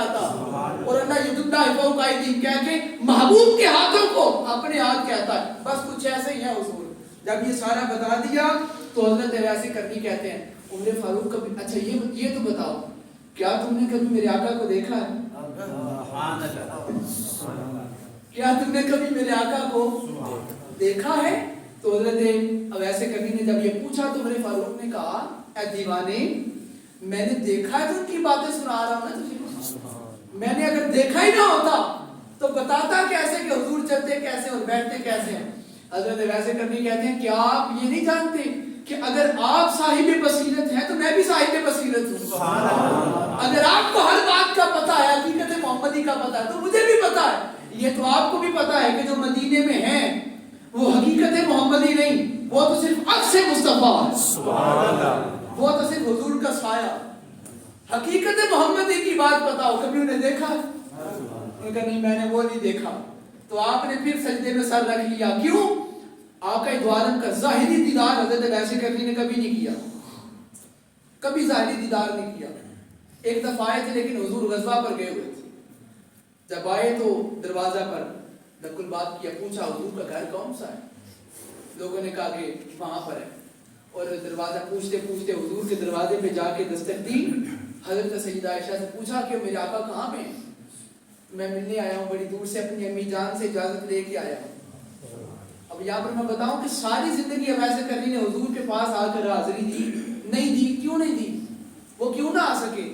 کہتا, اور اللہ یداللہ فوق ایدیہم کہہ کے محبوب کے ہاتھوں کو اپنے ہاتھ کہتا ہے. بس کچھ ایسے ہی ہے حضور. جب یہ سارا بتا دیا تو حضرت ویسے کرنی کہتے ہیں عمر فاروق کبھی, اچھا یہ تو بتاؤ کیا تم نے کبھی میرے آقا کو دیکھا ہے؟ کیا تم نے کبھی میرے آقا کو دیکھا ہے؟ تو حضرت ویسے کرنی نے جب یہ پوچھا تو عمر فاروق نے کہا اے دیوانے, میں نے دیکھا ہے تو ان کی باتیں سنا رہا ہوں نا تجھے. میں نے اگر دیکھا ہی نہ ہوتا تو بتاتا کیسے کہ حضور چلتے کیسے اور بیٹھتے کیسے ہیں. حضرت ویسے کرنی کہتے ہیں کیا آپ یہ نہیں جانتے کہ اگر آپ صاحب بصیرت ہیں تو میں بھی صاحب بصیرت ہوں. اگر آپ کو ہر بات کا پتہ ہے, حقیقت محمدی کا پتہ ہے, تو مجھے بھی پتہ ہے. یہ تو آپ کو بھی پتہ ہے کہ جو مدینے میں ہیں وہ حقیقت محمدی نہیں, وہ تو صرف عکس مصطفیٰ ہے, وہ تو صرف حضور کا سایہ. حقیقت محمدی کی بات بتاؤ, کبھی انہیں دیکھا؟ انہوں نے کہا نہیں میں نے وہ نہیں دیکھا. تو آپ نے پھر سجدے میں سر رکھ لیا. کیوں؟ آقا دو عالم کا ظاہری دیدار حضرت ویسے کرنی نے کبھی نہیں کیا, کبھی ظاہری دیدار نہیں کیا. ایک دفعہ آئے تھے لیکن حضور غزوہ پر گئے ہوئے تھے. جب آئے تو دروازہ پر نقل بات کیا, پوچھا حضور کا گھر کون سا ہے؟ لوگوں نے کہا کہ وہاں پر ہے. اور دروازہ پوچھتے پوچھتے حضور کے دروازے پہ جا کے دستک دی. حضرت سیدہ عائشہ سے پوچھا کہ میرے آقا کہاں پہ ہیں؟ میں ملنے آیا ہوں, بڑی دور سے اپنی امی جان سے اجازت لے کے آیا ہوں. اب یہاں پر میں بتاؤں کہ ساری زندگی ویسے کرنی نے حضور کے پاس آ کر حاضری دی نہیں دی. کیوں نہیں دی؟ وہ کیوں نہ آ سکے؟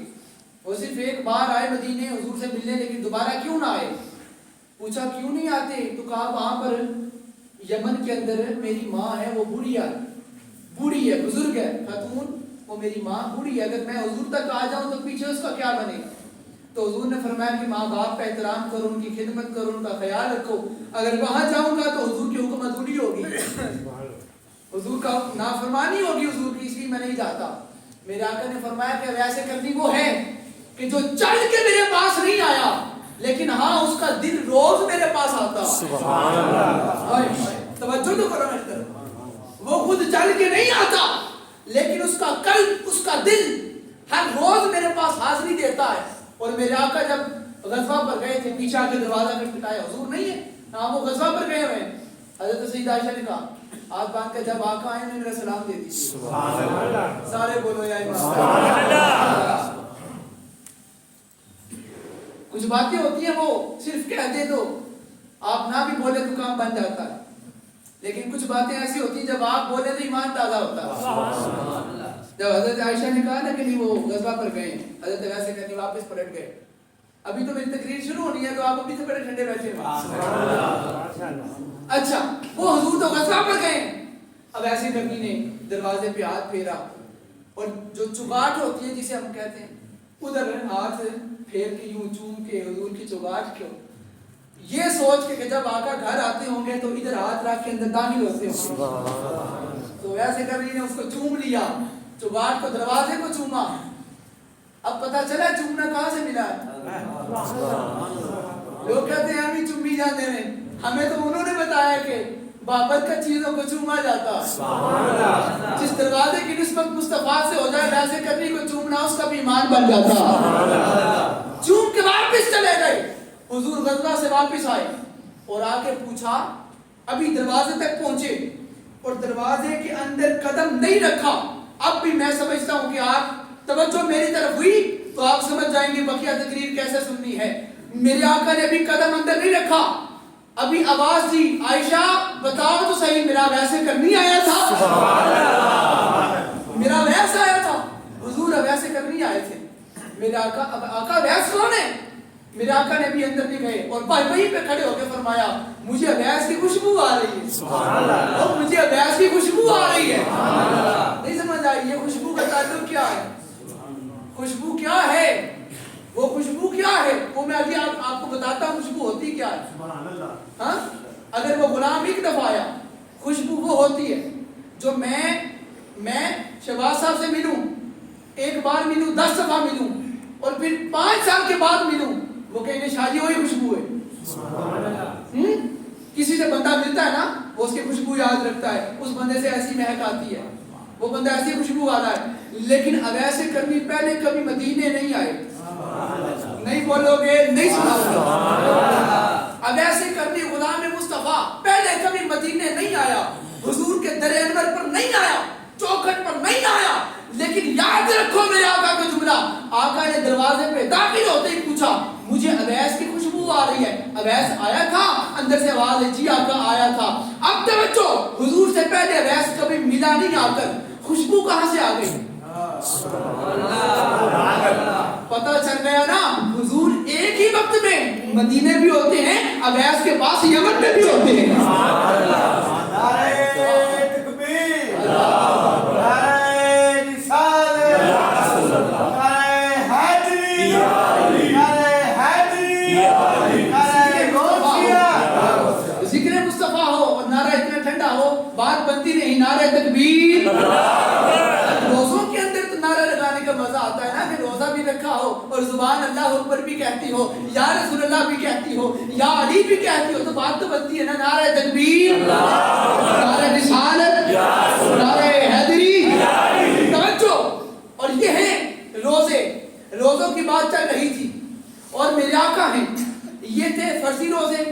وہ صرف ایک بار آئے مدینے حضور سے ملنے, لیکن دوبارہ کیوں نہ آئے؟ پوچھا کیوں نہیں آتے؟ تو کہا وہاں پر یمن کے اندر میری ماں ہے, وہ بوڑھی ہے, بزرگ ہے خاتون, وہ میری ماں بوڑھی ہے, اگر میں حضور تک آ جاؤں تو پیچھے اس کا کیا بنے گا؟ تو حضور نے فرمایا کہ ماں باپ کا احترام کرو, ان کی خدمت کرو, ان کا خیال رکھو. اگر وہاں جاؤں گا تو حضور کی حکم ادھوری ہوگی, حضور کا نافرمانی ہوگی حضور کی, اس لیے میں نہیں جاتا. میرے آقا نے فرمایا کہ ویسے کرنی وہ ہے کہ جو چل کے میرے پاس نہیں آیا, لیکن ہاں اس کا دل روز میرے پاس آتا. سبحان اللہ, توجہ تو کرو میری طرف. وہ خود چل کے نہیں آتا, لیکن اس کا قلب, اس کا دل ہر روز میرے پاس حاضری دیتا ہے. اور میرے آقا جب غزوہ پر گئے تھے, پیچھے آ کے دروازہ پہ پٹایا, حضور نہیں ہے, ہاں وہ غزوہ پر گئے ہوئے ہیں. حضرت سیدہ عائشہ نے کہا ہاتھ باندھ کر جب آقا آئے انہیں میرا سلام دے دیجیے. سبحان اللہ, سارے بولو یا امام. سبحان اللہ. کچھ باتیں ہوتی ہیں وہ صرف کہہ دے تو آپ نہ بھی بولے تو کام بن جاتا ہے, لیکن کچھ باتیں ایسی ہوتی ہیں جب آپ بولے تو ایمان تازہ ہوتا ہے. جب حضرت عائشہ نے کہا نا کہ نہیں وہ غزوہ پر گئے, حضرت ویسے کرنی واپس پلٹ گئے. ابھی تو میری تقریر شروع ہونی ہے, تو آپ ابھی سے بڑے ٹھنڈے بیٹھے ہیں. اچھا, وہ حضور تو غزوہ پر گئے. اب ایسے کرنی نے دروازے پہ ہاتھ پھیرا, اور جو چگاٹ ہوتی ہے جسے ہم کہتے ہیں, ادھر ہاتھ پھیر کے یوں چوم کے حضور کی چگاٹ کیوں, یہ سوچ کے کہ جب آقا گھر آتے ہوں گے تو ادھر ہاتھ رکھ کے اندر داخل ہوتے ہوں گے. تو ویسے کرنی نے اس کو چوم لیا, چگاٹ کو, دروازے کو چوما. اب پتا چلا چومنا کہاں سے ملا ہے. لوگ کہتے ہیں ہم ہی چومی جاتے ہیں, ہمیں تو انہوں نے بتایا کہ بابرکت چیزوں کو چوما جاتا ہے. جس دروازے کی نسبت مصطفیٰ سے ہو جائے ویسے کرنی کو چومنا اس کا بھی ایمان بن جاتا. چوم کے واپس چلے گئے. حضور غزوہ سے واپس آئے اور آ کے پوچھا, ابھی دروازے تک پہنچے اور دروازے کے اندر قدم نہیں رکھا. اب بھی میں سمجھتا ہوں کہ آپ توجہ میری طرف ہوئی تو آپ سمجھ جائیں گے بقیہ تقریر کیسے سننی ہے. میرے آقا نے ابھی قدم اندر نہیں رکھا, ابھی آواز دی عائشہ بتاؤ تو صحیح میرا ویسے کرنی آیا تھا. میرا ویس آیا تھا, حضور ویسے کرنی آئے تھے. میرے آقا ویس کون ہے؟ میرے آقا نے بھی اندر نہیں گئے اور وہیں پہ کھڑے ہو کے فرمایا مجھے ویس کی خوشبو آ رہی ہے. سبحان اللہ, اور مجھے ویس کی خوشبو آ رہی ہے. سبحان اللہ. نہیں سمجھ آئی یہ خوشبو کا تعلق کیا ہے؟ خوشبو کیا ہے؟ وہ خوشبو کیا ہے وہ میں ابھی آپ کو بتاتا ہوں. خوشبو ہوتی کیا ہے؟ سبحان اللہ. ہاں, اگر وہ غلام ایک دفعہ آیا, خوشبو وہ ہوتی ہے جو میں شہباز صاحب سے ملوں, ایک بار ملوں, 10 دفعہ ملوں, اور پھر 5 سال کے بعد ملوں, وہ کہیں شادی ہوئی خوشبو ہے. کسی سے بندہ ملتا ہے نا, وہ اس کی خوشبو یاد رکھتا ہے, اس بندے سے ایسی مہک آتی ہے, وہ بندہ ایسی خوشبو والا ہے. لیکن اب ایسے کرنی پہلے کبھی مدینے نہیں آئے, نہیں وہ बोलोगे नहीं सुना। अब ऐसे करने गुलाम मुस्तफा पहले कभी मदीने नहीं आया, हुजूर के दर अनवर पर नहीं आया, चौखट पर नहीं आया, लेकिन याद रखो मेरे आका का जुमला, आका ने दरवाजे पे दाखिल होते ही पूछा मुझे अवैस की खुशबू आ रही है। अवैस आया था? अंदर से आवाज है जी आका आया था। अब तवज्जो, हुजूर से पहले अवैस कभी मिला नहीं आकर, खुशबू कहां से आ गई? पता चल गया ना, हुजूर एक ही वक्त में मदीने भी होते हैं, अवैस के पास यमन में भी होते हैं। जिक्र मुस्तफा हो और नारा इतना ठंडा हो, बात बनती नहीं, नारे तकबीर। रोजों के अंदर तो नारा लगाने का मजा आता है ना, कि रोजा भी रखा हो और जुबान अल्लाह अकबर भी कहती हो, या रसूल अल्लाह भी कहती हो, या अली भी कहती हो, तो बात तो बनती है ना, नारे तकबीर, नारे रिसालत, नारे हैदरी, तवज्जो। और ये है रोजे, रोजों की बात चल रही थी और मेरे आका हैं, ये थे फर्जी रोजे,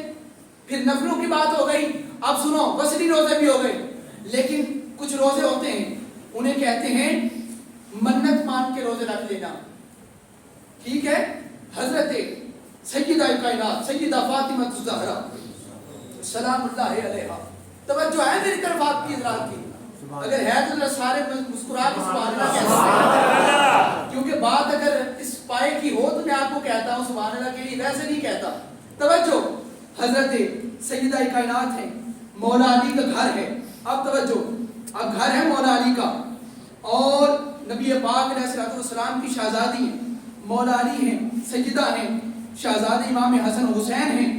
फिर नफलों की बात हो गई, अब सुनो वसली रोजे भी हो गए। लेकिन कुछ रोजे होते हैं, उन्हें कहते हैं मन्नत मान के रोजे रख लेना, ठीक है। हजरत सय्यदा कायनात सय्यदा फातिमा ज़हरा सलामुल्लाह अलैहा, तवज्जो है मेरी तरफ आपकी हज़रात की, अगर है तो सारे मुस्कुरा के सुभान अल्लाह कहते हैं, क्योंकि बात अगर इस पाए की हो तो मैं आपको कहता हूँ सुभान अल्लाह के लिए, वैसे नहीं कहता। तवज्जो, हजरत सय्यदा कायनात है, मौला अली का घर है। अब तवज्जो, अब घर है मौला अली का और नबी पाक अलैहिस्सलाम की शहजादी है, मौला अली हैं, सय्यदा हैं, शहजादे इमाम हसन हुसैन हैं,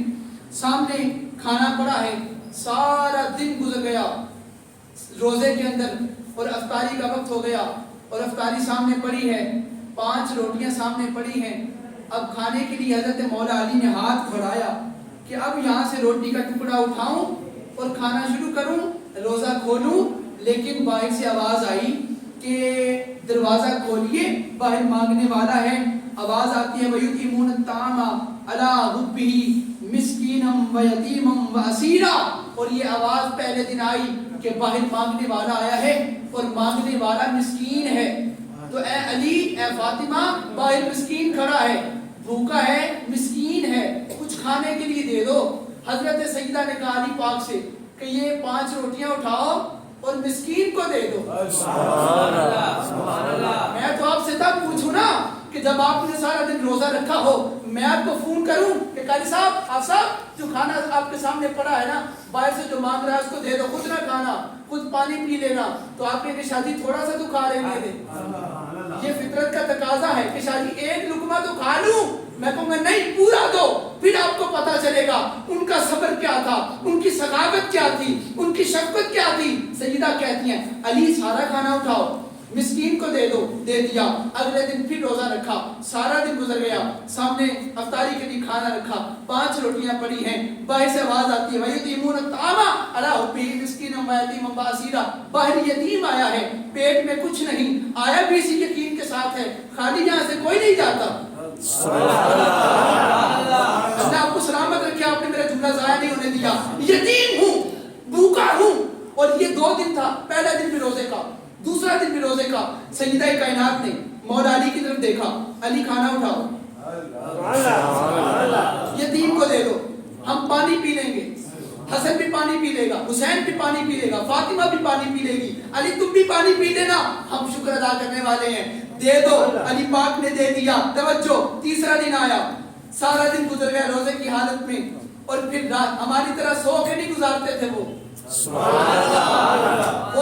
सामने खाना पड़ा है, सारा दिन गुजर गया रोजे के अंदर और अफ्तारी का वक्त हो गया और अफ्तारी सामने पड़ी है, 5 रोटियां सामने पड़ी हैं। अब खाने के लिए हजरत मौला अली ने हाथ बढ़ाया कि अब यहाँ से रोटी का टुकड़ा उठाऊं और खाना शुरू करूं, रोजा खोलूं, लेकिन बाहर से आवाज आई कि दरवाजा खोलिए, बाहर मांगने वाला है। आवाज आती है वयुतीमून तामा अला हुब्बिही मिस्कीनम व यतीमम व असीरा, और ये आवाज पहले दिन आई कि बाहर मांगने वाला आया है और मांगने वाला मिस्कीन है। तो ए अली ए फातिमा, बाहर मिस्कीन खड़ा है, भूखा है, मिस्कीन है, कुछ खाने के लिए दे दो। हजरत सय्यदा ने कहा अली पाक से कि ये 5 रोटियां उठाओ और मिस्कीन को दे दो। मैं तो आपसे तब पूछूं ना कि जब आपने सारा दिन रोजा रखा हो, मैं आपको फोन करूं कि कारी साहब, आप साहब जो खाना आपके सामने पड़ा है ना, बाहर से जो मांग रहा है उसको दे दो, खुद ना खाना, खुद पानी पी लेना, तो आपने कि शादी थोड़ा सा तो खा लेने दे। ये फितरत का तकाजा है कि शादी एक लुकमा तो खा लूं, मैं कहूंगा नहीं पूरा दो, फिर आपको पता चलेगा उनका सब्र क्या था, उनकी सगावत क्या थी, उनकी शफकत क्या थी। सय्यदा कहती हैं अली सारा खाना उठाओ, मिस्कीन को दे दो, दे दिया। अगले दिन फिर रोजा रखा, सारा दिन गुजर गया, सामने अफ्तारी के लिए खाना रखा, 5 रोटियां पड़ी हैं, बाहर से आवाज आती है वयुतीमून तामा अला हुब्बिही मिस्कीनम व यतीमम व असीरा, बाहर यतीम आया है, पेट में कुछ नहीं, आया भी इसी यकीन के साथ है, खाली यहाँ से कोई नहीं जाता। अल्लाह आपको सलामत रखे, आपने मेरा जुमला जाया नहीं होने दिया। यतीम हूँ, भूखा हूँ, और ये 2 दिन था, पहला दिन भी रोजे का, दूसरा दिन भी रोजे का। सय्यदा कायनात ने मौला अली की तरफ देखा, अली खाना उठाओ, यतीम को दे दो, हम पानी पी लेंगे, हसन भी पानी पी लेगा, हुसैन भी पानी पी लेगा, फातिमा भी पानी पी लेगी, अली तुम भी पानी पी लेना, हम शुक्र अदा करने वाले हैं, दे दो। अली पाक ने दे दिया। तवज्जो, तीसरा दिन आया, सारा दिन गुजर गया रोजे की हालत में, और फिर रात हमारी तरह सो के नहीं गुजारते थे, वो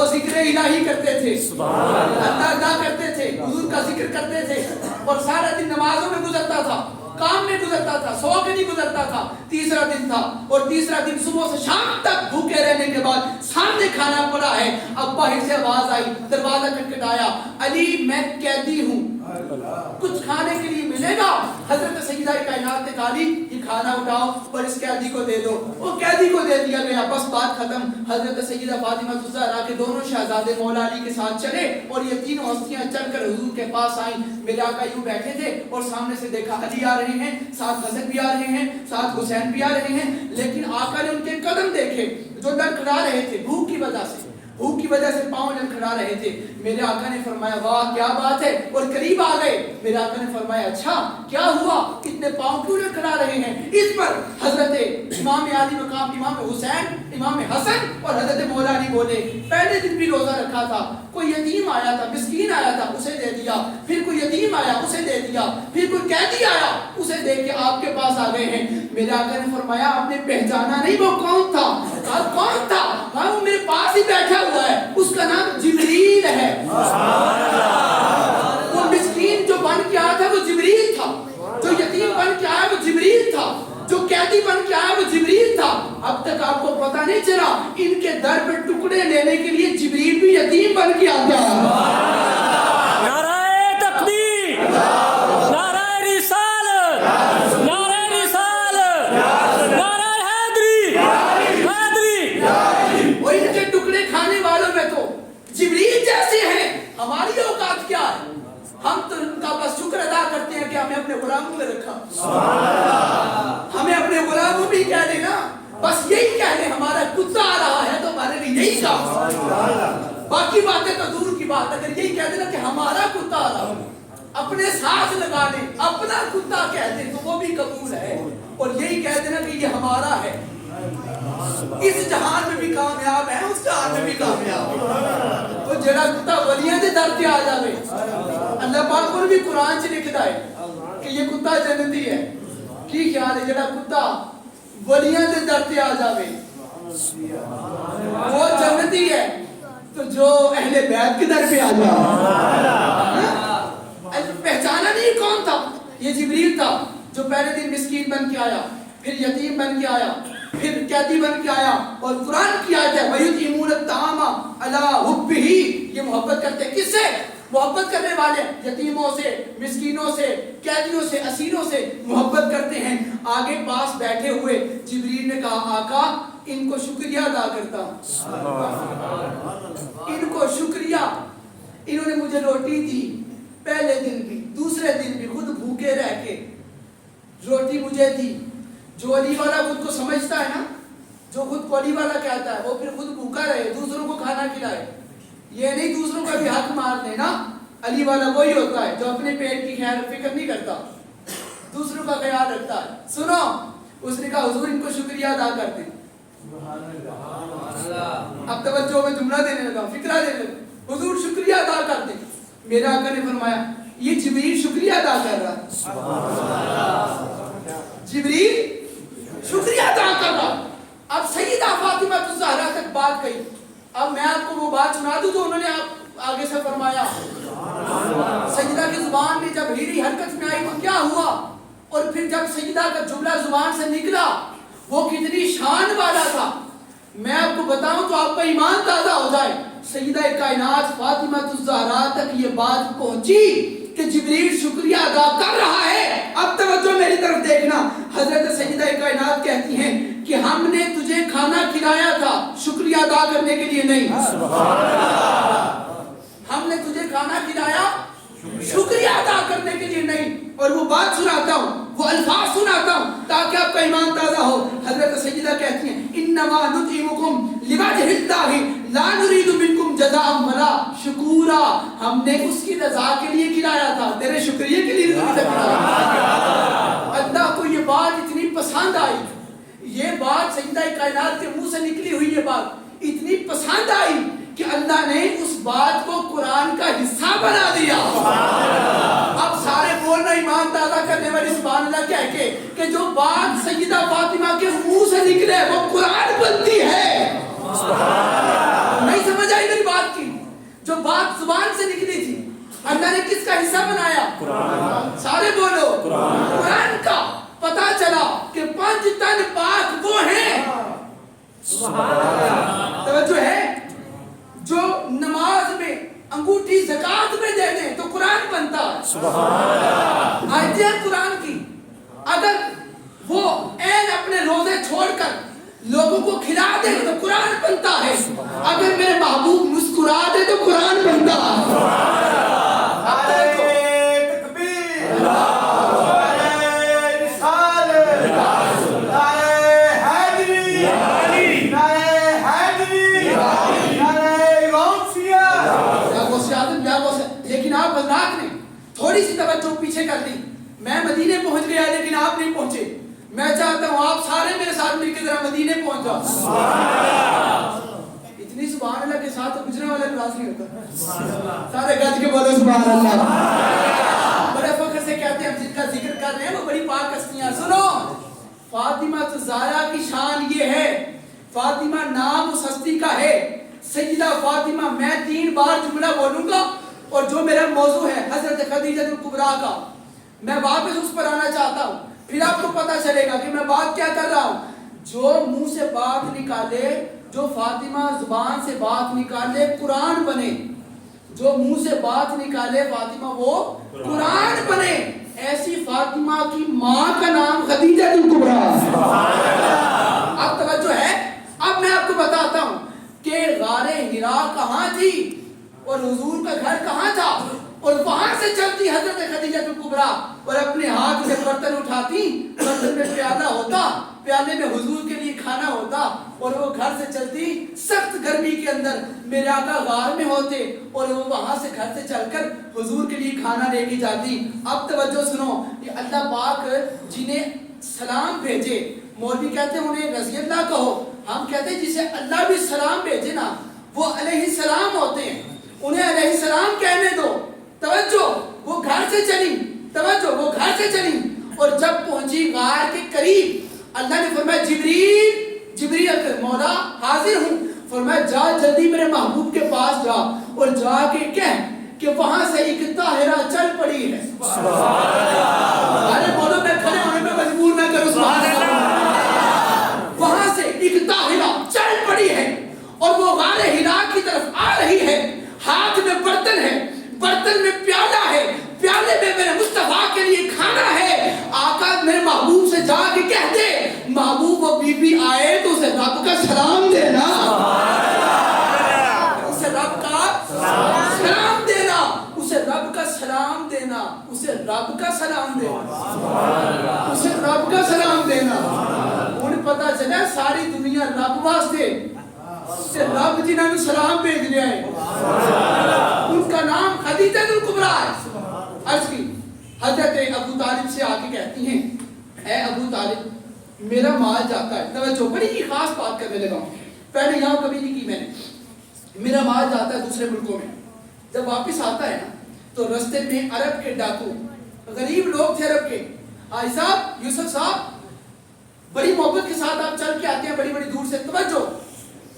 जिक्र इलाही करते थे, अल्लाह अल्लाह करते थे, हुजूर का जिक्र करते थे, और सारा दिन नमाजों में गुजरता था, काम में गुजरता था, सो के नहीं गुजरता था। तीसरा दिन था, और तीसरा दिन सुबह से शाम तक भूखे रहने के बाद सामने खाना पड़ा है। अब बाहर से आवाज आई, दरवाजा खटखटाया, अली मैं कैदी हूँ, कुछ खाने के लिए मिलेगा। हजरत सैयदा कायनात ने कहा ये खाना उठाओ और इस कैदी को दे दो। वो कैदी को दे दिया गया, बस बात खत्म। हजरत सैयदा फातिमा ज़हरा के दोनों शहजादे मौला अली के साथ चले और ये तीनों हस्तियां चलकर हुजूर के पास आई। मेरे आका यूं बैठे थे और सामने से देखा अली आ रहे हैं, साथ हसन भी आ रहे हैं, साथ हुसैन भी आ रहे हैं। लेकिन आका ने उनके कदम देखे जो लड़खड़ा रहे थे भूख की वजह से, भूख की वजह से पांव लड़खड़ा रहे थे। मेरे आका ने फरमाया वाह क्या बात है, और करीब आ गए। मेरे आका ने फरमाया अच्छा क्या हुआ, इतने पांव क्यों लड़खड़ा रहे हैं। इस पर हजरत इमाम आली मकाम इमाम हुसैन, इमाम हसन और हजरत मौला अली बोले पहले दिन भी रोजा रखा था, कोई यतीम आया था, मिस्कीन आया था, उसे दे दिया। फिर कोई यतीम आया, उसे दे दिया। फिर कोई कैदी आया, उसे दे के आपके पास आ गए हैं। मेरे आका ने फरमाया आपने पहचाना नहीं वो कौन था। कौन था? हाँ वो मेरे पास ही बैठा हुआ है, उसका नाम जिब्रील है। वो मिस्कीन जो बन के आया था वो जिब्रील था, जो यतीम बन के आया वो जिब्रील था, जो कैदी बन के आया वो जिब्रील था। अब तक आपको पता नहीं चला इनके दर पे टुकड़े लेने के लिए जिब्रील भी यतीम बन के आता है। नाराए तकबीर, नाराए रिसालत, नाराए रिसालत, नाराए हैदरी, हैदरी। वो इनके टुकड़े खाने वालों में तो जिब्रील जैसे हैं। हमारी औकात क्या है? हम तो उनका बस शुक्र अदा करते हैं कि हमें अपने गुलामों में रखा। हमें अपने गुलामों भी कह देना, बस यही कह दे हमारा कुत्ता आ रहा है तो हमारे लिए यही काम। बाकी बातें तो दूर की बात, अगर यही कह देना कि हमारा कुत्ता आ रहा है, अपने साथ लगा दे, अपना कुत्ता कह दे तो वो भी कबूल है। और यही कह देना कि ये हमारा है, इस जहान में भी कामयाब है, उस जहान में भी कामयाब है। तो जरा कुत्ता वलियां दे दर पे आ जावे, अल्लाह पाक ने भी कुरान च लिखदा है कि ये कुत्ता जन्नती है। की ख्याल है जरा कुत्ता वलियां दे दर पे आ जावे वो जन्नती है, तो जो अहले बैत के दर पे आ जाए। पहचाना नहीं कौन था? ये जिब्रील था जो पहले दिन मिस्कीन बन के आया, फिर यतीम बन के आया, फिर कैदी बन के आया। और कुरान की आयत है वयुतीमून अत्तामा अला हुब्बिही, ये मोहब्बत करते किससे? मोहब्बत करने वाले यतीमों से, मिस्कीनों से, कैदियों से, असीरों से मोहब्बत करते हैं। आगे पास बैठे हुए जिब्रील ने कहा आका इनको शुक्रिया अदा करता हूं, इनको शुक्रिया, इन्होंने मुझे रोटी दी पहले दिन भी, दूसरे दिन भी, खुद भूखे रह के रोटी मुझे दी। जो अली वाला खुद को समझता है ना, जो खुद को अली वाला कहता है, वो फिर खुद भूखा रहे, दूसरों को खाना खिलाए। ये नहीं दूसरों का भी हक मार देना। अली वाला वही होता है जो अपने पेट की खैर फिक्र नहीं करता, दूसरों का ख्याल रखता है। सुनो, उसने कहा हुजूर इनको शुक्रिया अदा करते। अब तवज्जो में जुमला देने लगा, फिक्रा देने लगा, हुजूर शुक्रिया अदा करते। मेरा आका ने फरमाया ये जिब्रील शुक्रिया अदा कर रहा है, जिब्रील शुक्रिया अदा कर रहा। अब सैयदा फातिमा ज़हरा तक बात गई। अब मैं आपको वो बात सुना दूं जो उन्होंने आप आगे से फरमाया। सैयदा की जुबान में जब हीरी हरकत में आई तो क्या हुआ, और फिर जब सैयदा का जुमला जुबान से निकला वो कितनी शान वाला था। मैं आपको बताऊं तो आपका ईमान ताजा हो जाए। सैयदा कायनात फातिमा ज़हरा तक ये बात पहुंची कि जिब्रील शुक्रिया अदा कर रहा है। अब तवज्जो मेरी तरफ देखना, हजरत सैयदा कायनात कहती हैं कि हमने तुझे खाना खिलाया था शुक्रिया अदा करने के लिए नहीं, हमने तुझे खाना खिलाया शुक्रिया अदा करने के लिए नहीं। और वो बात सुनाता हूँ, वो अल्फाज सुनाता हूँ ताकि आपका ईमान ताजा हो। हजरत सैयदा कहती हैं इन्नमा नुतीमुकुम लिवजहिल्लाहि ला नुरीदु मिनकुम जज़ाअन वला शुकूरा, हमने उसकी रजा के लिए खिलाया था, तेरे शुक्रिया के लिए नहीं खिलाया। अल्लाह को ये बात इतनी पसंद आई, ये बात सैयदा कायनात के मुंह से निकली हुई ये बात इतनी पसंद आई कि अल्लाह ने उस बात को कुरान का हिस्सा बना दिया। अब सारे बोलना ईमान ताज़ा करने वाली सुभान अल्लाह कह के कि जो बात सैयदा फातिमा के मुंह से निकले वो कुरान बनती है। नहीं समझ आई मेरी बात की? जो बात जुबान से निकली थी अल्लाह ने किसका हिस्सा बनाया? कुरान। सारे बोलो कुरान का। पता चला कि 5 तन पाक वो हैं, तवज्जो है, जो नमाज में अंगूठी ज़कात में दे दें तो कुरान बनता है। اگر وہ این اپنے روزے چھوڑ کر لوگوں کو کھلا دے تو قرآن بنتا ہے. اگر میرے محبوب مسکرا دے تو قرآن بنتا ہے. لیکن آپ مذاق نے تھوڑی سی توجہ پیچھے کر دی. میں مدینے پہنچ گیا لیکن آپ نہیں پہنچے. میں چاہتا ہوں آپ سارے میرے ساتھ مل کے ذرا مدینے پہنچ جاؤ. اتنی سبحان اللہ کے ساتھ تو گزرنے والا نواز نہیں ہوتا. سارے گج کے بولو سبحان اللہ. بڑے فخر سے کہتے ہیں ہم جن کا ذکر کر رہے ہیں وہ بڑی پاک ہستیاں. سنو فاطمہ الزہرا کی شان یہ ہے. فاطمہ نام اس ہستی کا ہے سیدہ فاطمہ. میں 3 بار جملہ بولوں گا اور جو میرا موضوع ہے حضرت خدیجہ الکبریٰ کا میں واپس اس پر آنا چاہتا ہوں. پھر آپ کو پتا چلے گا کہ میں بات کیا کر رہا ہوں. جو منہ سے بات نکالے, جو فاطمہ زبان سے بات نکالے قرآن بنے. جو منہ سے بات نکالے فاطمہ وہ قرآن بنے. ایسی فاطمہ کی ماں کا نام خدیجہ الکبریٰ. اب توجہ ہے. اب میں آپ کو بتاتا ہوں کہ غار حرا کہاں تھی اور حضور کا گھر کہاں تھا, اور وہاں سے چلتی حضرت خدیجہ الکبریٰ اور اپنے ہاتھ سے برتن اٹھاتی. برتن میں پیالہ ہوتا, پیالے میں حضور کے لیے کھانا ہوتا, اور وہ گھر سے چلتی سخت گرمی کے اندر میرے آقا غار میں ہوتے اور وہ وہاں سے گھر سے چل کر حضور کے لیے کھانا لے کے جاتی. اب توجہ سنو, یہ اللہ پاک جنہیں سلام بھیجے, مولوی کہتے ہیں انہیں رضی اللہ کہو, ہم کہتے ہیں جسے اللہ بھی سلام بھیجے نا وہ علیہ السلام ہوتے ہیں, انہیں علیہ السلام کہنے دو. توجہ وہ گھر سے چلی, توجہ وہ گھر سے چلی اور جب پہنچی غار کے قریب اللہ نے فرمایا جبریل جبریل مولا حاضر ہوں. فرمایا جا جلدی میرے محبوب کے پاس جا اور جا کے کہہ کہ وہاں سے ایک طاہرہ چل پڑی ہے. ارے بولو میں کھڑے ہونے میں مجبور نہ کرو. وہاں سے ایک طاہرہ چل پڑی ہے اور وہ غار حرا کی طرف آ رہی ہے. ہاتھ میں برتن ہے, برتن میں پیالہ ہے, پیالے میں میرے مصطفیٰ کے لیے کھانا ہے. آقا میرے محبوب سے جا کے کہہ دے محبوب وہ بی بی آئے تو اسے رب کا سلام دینا, اسے رب کا سلام دینا, اسے رب کا سلام دینا, اسے رب کا سلام دینا, اسے رب کا سلام دینا. انہیں پتا چلا ساری دنیا رب واسطے سے رب جنہوں نے سلام بھیج لیا ہے ان کا نام خدیجہ الکبریٰ ہے. عرض کی حضرت ابو طالب سے آ کے کہتی ہیں اے ابو طالب میرا مال جاتا ہے. توجہ بڑی ہی خاص بات کرنے لگا ہوں, پہلے یہاں کبھی نہیں کی میں نے. میرا مال جاتا ہے دوسرے ملکوں میں, جب واپس آتا ہے نا تو رستے میں عرب کے ڈاکو غریب لوگ تھے عرب کے. حاجی صاحب یوسف صاحب بڑی محبت کے ساتھ آپ چل کے آتے ہیں بڑی بڑی دور سے. توجہ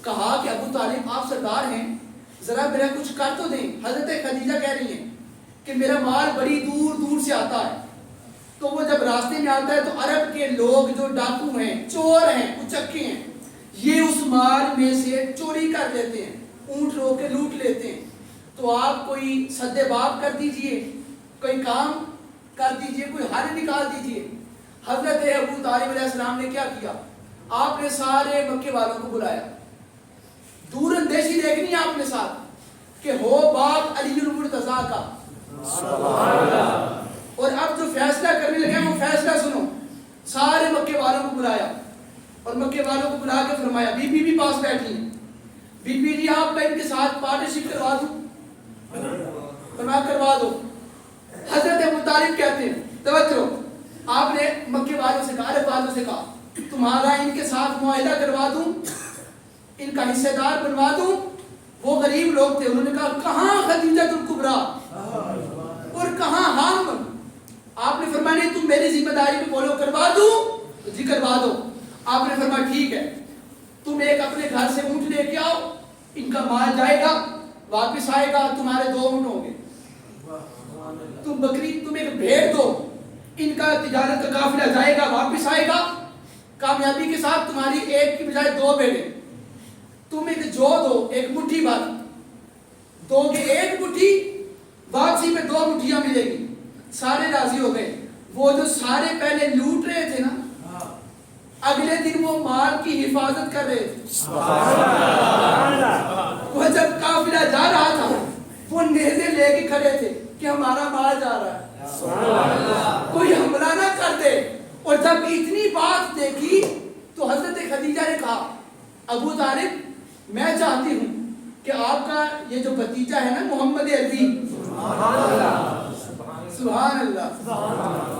کہا کہ ابو طالب آپ سردار ہیں ذرا میرا کچھ کر تو دیں. حضرت خدیجہ کہہ رہی ہیں کہ میرا مال بڑی دور دور سے آتا ہے. تو وہ جب راستے میں آتا ہے تو عرب کے لوگ جو ڈاکو ہیں, چور ہیں, اچکے ہیں, یہ اس مال میں سے چوری کر لیتے ہیں, اونٹ رو کے لوٹ لیتے ہیں. تو آپ کوئی سد باب کر دیجئے, کوئی کام کر دیجئے, کوئی حل نکال دیجئے. حضرت ابو طالب علیہ السلام نے کیا کیا, آپ نے سارے مکے والوں کو بلایا. دور اندیشی دیکھنی آپ نے ساتھ کہ ہو بات علی المرتضیٰ کا. اور اب جو فیصلہ کرنے لگے وہ فیصلہ سنو. سارے مکے والوں کو بلایا اور مکے والوں کو بلا کے فرمایا بی بی بھی پاس بیٹھی ہیں, بی بی جی آپ میں ان کے ساتھ پارٹنرشپ کروا دوں. فرمایا کروا دو. حضرت ابو طالب کہتے ہیں توجہ آپ نے مکے والوں سے کہا, عرب والوں سے کہا تمہارا ان کے ساتھ معاہدہ کروا دوں, ان کا حصہ دار بنوا دوں. وہ غریب لوگ تھے, انہوں نے کہا کہاں خدیجہ الکبریٰ اور کہاں ہم. آپ نے فرمایا نہیں تم میری ذمہ داری پہ بولو کروا دوں, جی کروا دو. آپ نے فرمایا ٹھیک ہے تم ایک اپنے گھر سے اونٹ لے کے آؤ, ان کا مال جائے گا واپس آئے گا, تمہارے 2 اونٹ ہوں گے. تم بکری تم ایک بھیڑ دو, ان کا تجارت کا قافلہ جائے گا واپس آئے گا کامیابی کے ساتھ, تمہاری ایک کی بجائے 2 بھیڑیں. تم ایک جو دو, ایک مٹھی بھر دو گے, ایک مٹھی واپسی میں 2 مٹھیاں ملے گی. سارے راضی ہو گئے. वो जो सारे पहले लूट रहे थे ना, अगले दिन वो माल की हिफाजत कर रहे थे। वो जब काफिला जा रहा था, वो नेज़े लेके खड़े थे कि हमारा माल जा रहा है, कोई हमला ना कर दे। और जब इतनी बात देखी तो हजरत खदीजा ने कहा, अबू तालिब, मैं चाहती हूँ कि आपका ये जो भतीजा है ना मोहम्मद अरबी, सुभान अल्लाह,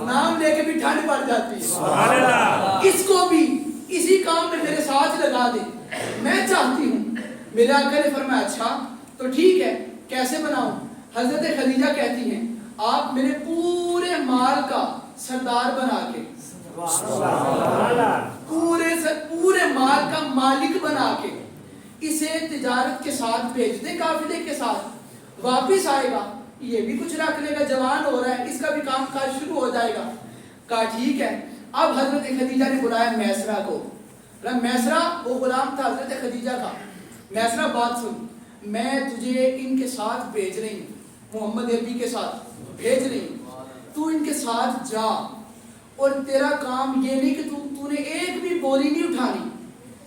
नाम लेके भी ठंड पड़ जाती है, इसको भी इसी काम में मेरे साथ लगा दे, मैं चाहती हूँ। मेरे आका ने फरमाया, अच्छा तो ठीक है, कैसे बनाऊं? हजरत खदीजा कहती हैं, आप मेरे पूरे माल का सरदार बना के, पूरे माल का मालिक बना के इसे तिजारत के साथ भेज दे, काफिले के साथ। वापिस आएगा, ये भी कुछ रख लेगा, जवान हो रहा है, इसका भी काम काज शुरू हो जाएगा। कहा ठीक है। अब हजरत खदीजा ने बुलाया मैसरा को। मैसरा वो गुलाम था हजरत खदीजा का। मैसरा बात सुन, मैं तुझे इनके साथ भेज रही हूँ, मोहम्मद अरबी के साथ भेज रही हूँ, तू इनके साथ जा। और तेरा काम ये नहीं कि तूने एक भी बोरी नहीं उठानी,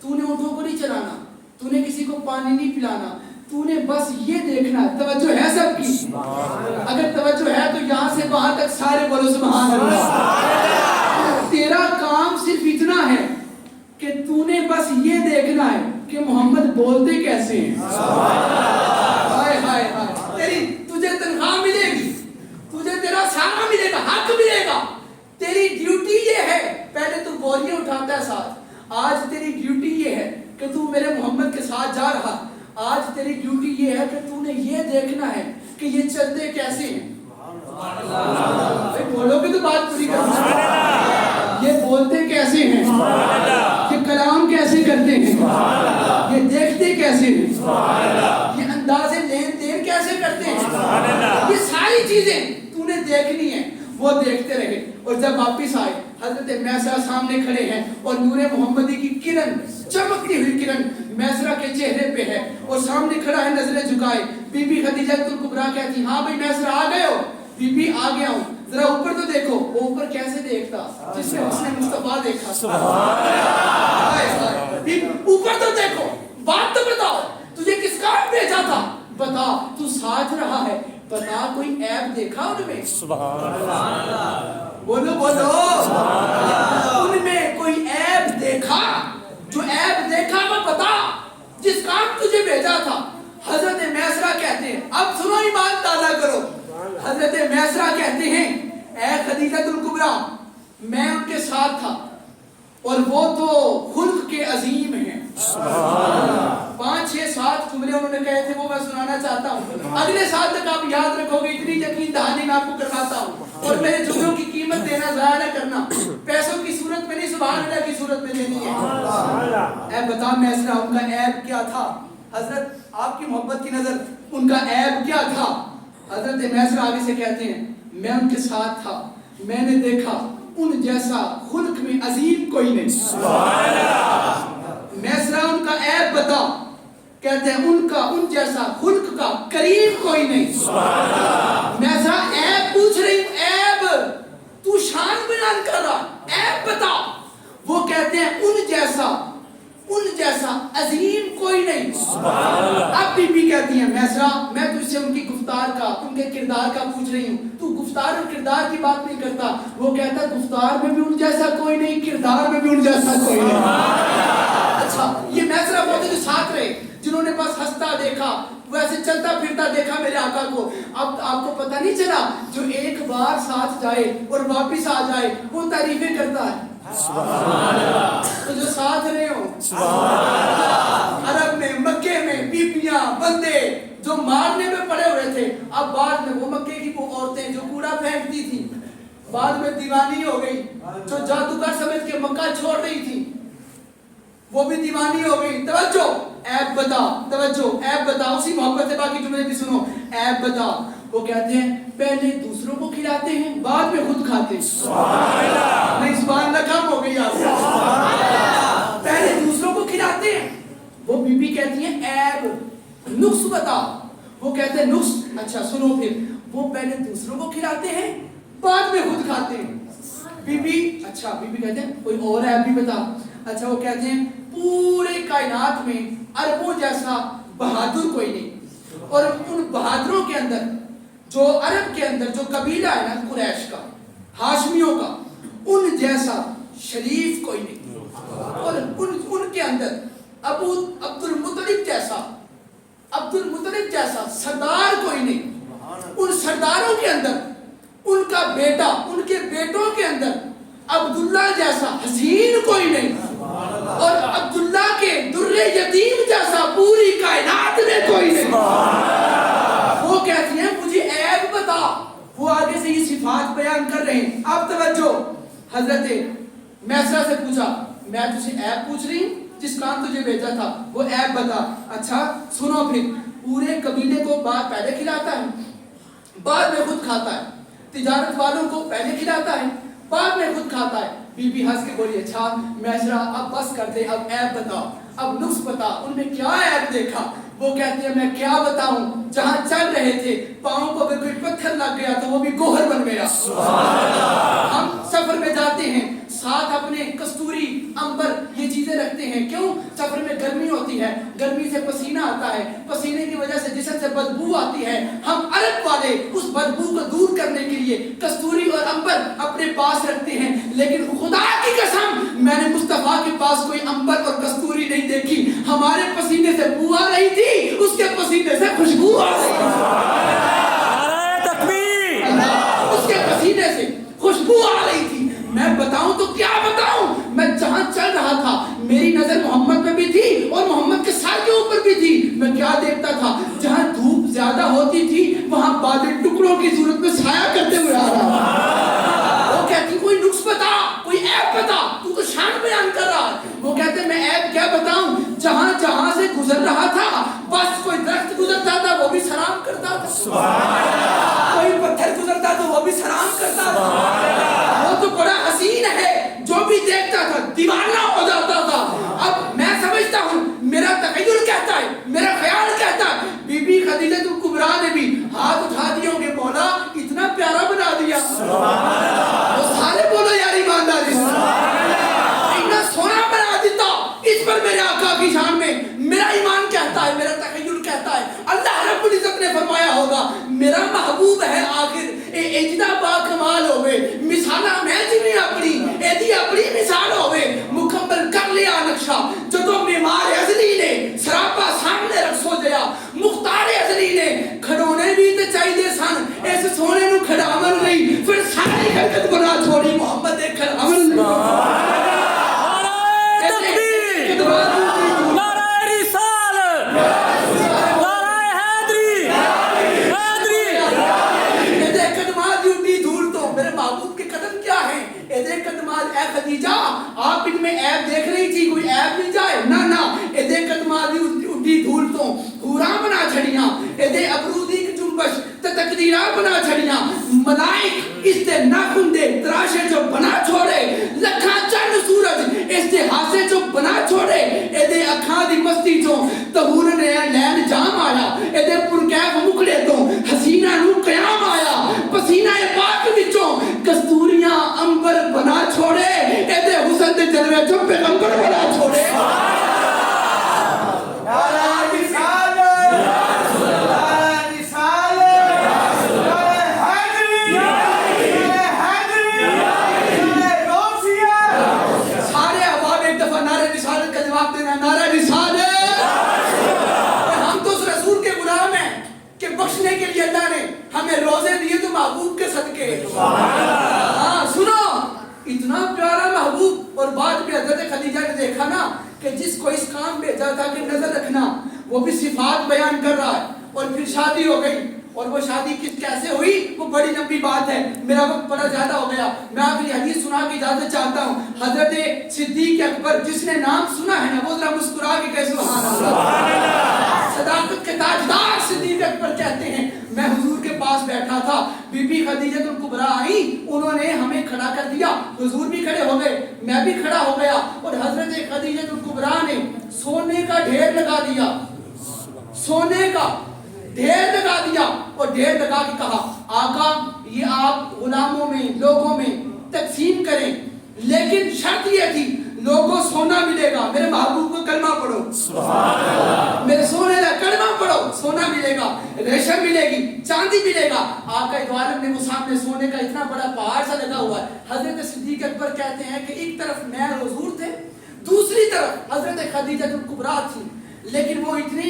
तूने ऊँटों को नहीं चलाना, तूने किसी को पानी नहीं पिलाना, तूने बस ये देखना। तवज्जो है सबकी? अगर तवज्जो है तो यहाँ से वहां तक सारे बोलो सुभान अल्लाह। तेरा काम सिर्फ इतना है कि तूने बस ये देखना है कि मोहम्मद बोलते कैसे हैं। हाय हाय हाय, तेरी तुझे तनख्वाह मिलेगी, तुझे तेरा सारा मिलेगा, हक मिलेगा। तेरी ड्यूटी ये है, पहले तू बोरियां उठाता है साथ, आज तेरी ड्यूटी ये है कि तू मेरे मोहम्मद के साथ जा रहा। आज तेरी ड्यूटी ये है कि तूने ये देखना है कि ये चलते कैसे हैं। बोलोगे तो बात पूरी कर। ये बोलते कैसे हैं, ये कलाम कैसे करते हैं, ये देखते कैसे हैं, ये अंदाज़े लेन देन कैसे करते हैं, ये सारी चीजें तूने देखनी है। वो देखते रहे और जब वापिस आए, हजरत मैसरा सामने खड़े हैं और नूरे मोहम्मदी की किरण, चमकती हुई किरण मैसरा के चेहरे पे है और सामने खड़ा है नजरें झुकाए। बीबी खदीजा कुबरा कहती, हाँ भाई मैसरा आ गए हो? बीबी आ गया हूँ, जरा ऊपर तो देखो। वो ऊपर कैसे देखता, जिसने उसने मुस्तफा देखा। ऊपर तो देखो, बात तो बताओ, तुझे किस काम भेजा था? बता, तू साथ रहा है, बता कोई ऐब देखा उनमें? बोलो बोलो, उनमें कोई ऐब देखा? जो ऐब देखा वो बता, जिस काम तुझे भेजा था। हजरत मैसरा कहते हैं, अब सुनो, ईमान ताज़ा करो। हजरत मैसरा कहते हैं, ऐ खदीजतुल कुबरा, मैं उनके साथ था और वो तो खुल्क के अजीम हैं। 5, 6, 7 जुमले उन्होंने कहे थे, वो मैं सुनाना चाहता हूँ। अगले साल तक आप याद रखोगे, इतनी यकीन दहानी मैं आपको करवाता हूँ। और मेरे जुमलों की कीमत देना ज़ाया न करना, पैसों की सूरत में नहीं, सुभान अल्लाह की सूरत में देनी है। ऐ बता मैसरा, उनका ऐब क्या था? हजरत आपकी मोहब्बत की नजर, उनका ऐब क्या था? हजरत मैसरा आगे से कहते हैं, मैं उनके साथ था, मैंने देखा उन जैसा खुल्क में अजीम कोई नहीं। मैसरा उनका ऐब बता, कहते हैं उनका उन जैसा खुल्क का करीम कोई नहीं। मैसरा ऐब पूछ रही हूँ, ऐब तू शान बयान कर रहा, ऐब बता। वो कहते हैं उन जैसा अजीम कोई नहीं। अब बीबी कहती है, मैसरा मैं तुझसे उनकी गुफ्तार का, उनके किरदार का पूछ रही हूँ, तू गुफ्तार और किरदार की बात नहीं करता। वो कहता गुफ्तार में भी उन जैसा कोई नहीं, किरदार में भी उन जैसा कोई नहीं। अच्छा, ये मैसरा बोलते जो साथ रहे, जिन्होंने बस हंसता देखा, वैसे चलता फिरता देखा मेरे आका को। अब आपको पता नहीं चला, जो एक बार साथ जाए और वापिस आ जाए वो तारीफें करता है। तो जो साथ रहे हो अरब में, मक्के में, बीबियां, बंदे जो मारने में पड़े हुए थे, अब बाद में वो मक्के की वो औरतें जो कूड़ा फेंकती थी, बाद में दीवानी हो गई। जो जादूगर समझ के मक्का छोड़ रही थी, वो भी दीवानी हो गई। तवज्जो, ऐब बता, तवज्जो, ऐब बता। उसी मोहब्बत से बाकी जुमले भी सुनो। ऐब बता। वो कहते हैं, पहले दूसरों को खिलाते हैं, बाद में खुद खाते हैं। नहीं, सुभान अल्लाह, कम हो गई आप। पहले दूसरों को खिलाते हैं। वो बीबी कहती है, ऐब नुक्स बता। वो कहते हैं नुक्स, अच्छा सुनो फिर। वो पहले दूसरों को खिलाते हैं, बाद में खुद खाते हैं। बीबी, अच्छा बीबी कहते हैं कोई और है अभी बता। अच्छा वो कहते हैं पूरे कायनात में अरबों जैसा बहादुर कोई नहीं, और उन बहादुरों के अंदर जो अरब के अंदर जो कबीला है ना कुरैश का, हाशमियों का, उन जैसा शरीफ कोई नहीं, और उनके अंदर अब्दुल मुत्तलिब जैसा सरदार कोई नहीं, उन सरदारों के अंदर उनका बेटा, उनके बेटों के अंदर अब्दुल्ला जैसा हसीन कोई नहीं, और अब्दुल्ला के दुर्रे यतीम जैसा पूरी कायनात में कोई नहीं। वो कहती हैं मुझे ऐब बता, वो आगे से ये सिफात बयान कर रहे हैं। आप तवज्जो, हजरत मैसरा से पूछा मैं तुझसे ऐब पूछ रही हूँ, जिस काम तुझे भेजा था वो ऐब बता। अच्छा सुनो फिर, पूरे कबीले को पहले खिलाता है, बाद में खुद खाता है, तिजारत वालों को पहले खिलाता है, बाद में खुद खाता है। बीबी हंस के बोली अच्छा मैसरा अब बस कर दे, अब ऐब बताओ, अब नुक्स बता, उनमें क्या ऐब देखा। वो कहते हैं मैं क्या बताऊं, जहां चल रहे थे पांव को अगर कोई पत्थर लग गया तो वो भी गोहर बन गया। हम सफर में जाते हैं, साथ अपने कस्तूरी, अंबर ये चीजें रखते हैं, क्यों? सफर में गर्मी होती है, गर्मी से पसीना आता है, पसीने की वजह से जिस्म से बदबू आती है। हम अरब वाले उस बदबू को दूर करने के लिए कस्तूरी और अंबर अपने पास रखते हैं, लेकिन खुदा की कसम मैंने मुस्तफा के पास कोई अंबर और कस्तूरी नहीं देखी। हमारे पसीने से बू आ रही थी, उसके पसीने से खुशबू आ रही थी। उसके पसीने से खुशबू आ रही थी। मैं बताऊं तो क्या बताऊं, मैं जहां चल रहा था मेरी नजर मोहम्मद पे भी थी और मोहम्मद के सर के ऊपर भी थी। मैं क्या देखता था, जहां धूप ज्यादा होती थी वहां बादल टुकड़ों की सूरत में छाया करते हुए आ रहा था। वो कहती कोई नुक्स बता, कोई ऐब बता, तू तो शान बयान कर रहा है। वो कहते मैं ऐब क्या बताऊं, जहां जहां से गुजर रहा था बस कोई दरख्त गुजरता था वो भी सलाम करता था, कोई पत्थर गुजरता तो वो भी सलाम करता था। वो तो बड़ा हसीन है, जो भी देखता था दीवाना हो जाता था। अब मैं समझता हूँ, मेरा तखय्युल कहता है, मेरा ख्याल कहता है, बीबी खदीजतुल कुबरा ने भी हाथ उठा दिए होंगे, मौला इतना प्यारा बना दिया। वो सारे बोलो यार ईमानदारी से, इतना सोना बना देता। इस पर मेरे आका की शान में मेरा ईमान कहता है, मेरा तखय्युल कहता है, अल्लाह रब्बुल इज्जत ने फरमाया होगा मेरा महबूब है आखिर इतना बाकमाल होवे, मिसाला मैं जिन्हें अपनी एदी अपनी मिसाल होवे, मुकम्मल कर लिया नक्शा। जो तो बीमार अजली ने सरापा सामने रख सो गया, मुख्तार अजली ने खड़ोने भी तो चाहिए सन, इस सोने नु खड़ावन नहीं, फिर सारी हरकत बना छोड़ी मोहम्मद एक खड़ावन। खदीजा आप इनमें ऐब देख रही थी, कोई ऐब नहीं जाए ना ना, एदे कदमादी उड्डी धूल तो पूरा बना छड़ियां, एदे अबरूदी की जुम्बश ते तकदीरा बना छड़ियां। मलाइक इसते नाखुन दे तराशे जो बना छोड़े, लखा चंद सूरज इसते हासे जो बना छोड़े, एदे अखां दी मस्ती जो तहूर ने लैन जाम आया, एदे पुरकैफ मुकड़े तो हसीना नु कयाम आया, पसीना ए पाक विचों कस्तूरियां अंबर बना छोड़े, एदे हुस्न दे जलवे जो पैगंबर बना छोड़े। सारे अहबाब एक दफा नारे रिसालत का जवाब देना, नारा रिसालत। हम तो उस रसूल के गुलाम हैं कि बख्शने के लिए अल्लाह ने हमें रोजे दिए तो महबूब के सदके। हाँ सुनो, इतना प्यारा महबूब। और बाद में हज़रत खदीजा ने देखा ना कि जिसको इस काम भेजा था कि नजर रखना, वो भी सिफात बयान कर रहा है, और फिर शादी हो गई। और वो शादी कैसे हुई वो बड़ी लंबी बात है, मेरा वक्त बड़ा ज्यादा हो गया। मैं आपकी हदीस सुना के इजाजत चाहता हूँ। हजरत सिद्दीक अकबर, जिसने नाम सुना है ना वो जरा मुस्कुरा के कहे सुभान अल्लाह। सदाकत के ताजदार सिद्दीक अकबर कहते हैं, मैं हुजूर के पास बैठा था, बीबी खदीजतुल कुबरा आई, उन्होंने हमें खड़ा कर दिया, हुजूर भी खड़े हो गए, मैं भी खड़ा हो गया, और हजरत खदीजतुल कुबरा ने सोने का ढेर लगा दिया, सोने का ढेर लगा दिया, और ढेर लगा के कहा आका ये आप गुलामों में लोगों में तकसीम करें, लेकिन शर्त यह थी लोगों सोना मिलेगा, मेरे महबूब को कलमा पढ़ो, मेरे सोने का कलमा पढ़ो, सोना मिलेगा, रेशम मिलेगी, चांदी मिलेगा। आका दो आलम ने वो सामने सोने का इतना बड़ा पहाड़ सा लगा हुआ है। हजरत सिद्दीक अकबर कहते हैं कि एक तरफ मैं और हुजूर थे, दूसरी तरफ हजरत खदीजा कुबरा थी, लेकिन वो इतनी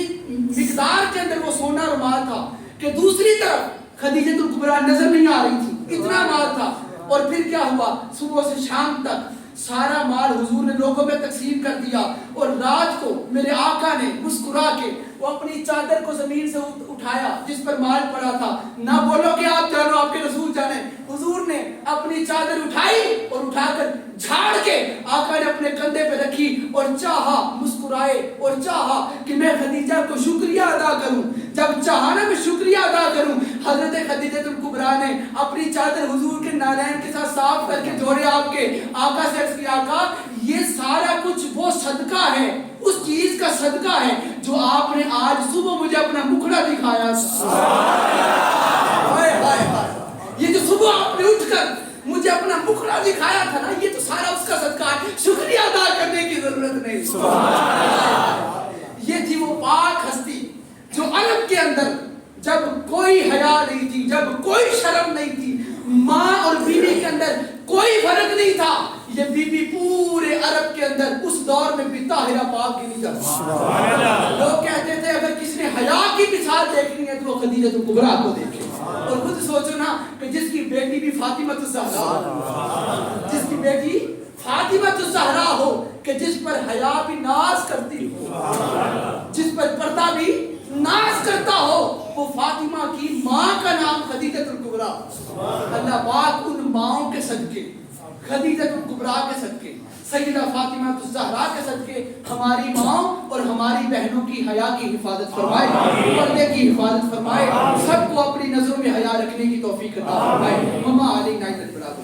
मिकदार के अंदर वो सोना और माल था कि दूसरी तरफ खदीजा कुबरा नजर नहीं आ रही थी, इतना माल था। और फिर क्या हुआ, सुबह से शाम तक सारा माल हुजूर ने लोगों में तकसीम कर दिया, और रात को मेरे आका ने मुस्कुरा के वो अपनी चादर को जमीन से उठाया जिस पर माल पड़ा था। ना बोलो कि आप जानो, आपके रसूल जाने, हुजूर ने अपनी चादर उठाई और उठाकर झाड़ के आका ने अपने कंधे पे रखी और चाहा, मुस्कुराए और चाहा कि मैं खदीजा को शुक्रिया अदा करूं। जब चाहा ना मैं शुक्रिया अदा करूं, हजरत खदीजा कुबरा ने अपनी चादर हुजूर के नारायण के साथ साफ करके जोड़े आपके आका से अर्ज किया, आका ये सारा कुछ वो सदका है, उस चीज का सदका है जो आपने आज सुबह मुझे अपना मुखड़ा दिखाया। ये जो सुबह आपने उठकर मुझे अपना मुखड़ा दिखाया था ना, ये तो सारा उसका सदका है, शुक्रिया अदा करने की जरूरत नहीं। ये थी वो पाक हस्ती जो अरब के अंदर जब कोई हया नहीं थी, जब कोई शर्म नहीं थी, माँ और बीवी के अंदर कोई फर्क नहीं था, ये बीबी पूरे अरब के अंदर उस दौर में भी ताहिरा पाक गिनी जाती। लोग कहते थे अगर किसी ने हया की मिसाल देखनी है तो वो खदीजा कुबरा को देखे। और खुद सोचो ना कि जिसकी बेटी भी फातिमा ज़हरा, जिसकी बेटी फातिमा ज़हरा हो, कि जिस पर हया भी नाज करती हो, जिस पर पर्दा भी नाज करता हो, वो फातिमा की माँ का नाम खदीजा कुबरा। अल्लाह पाक उन माओं के सदके, खदीजा कुबरा के सदके, सैयदा फातिमा ज़हरा के सदके हमारी माँ और हमारी बहनों की हया की हिफाजत फरमाए, पर्दे की हिफाजत फरमाए, सबको अपनी नजरों में हया रखने की तौफीक अता फरमाए। मम्मा आली नाइट बराबर।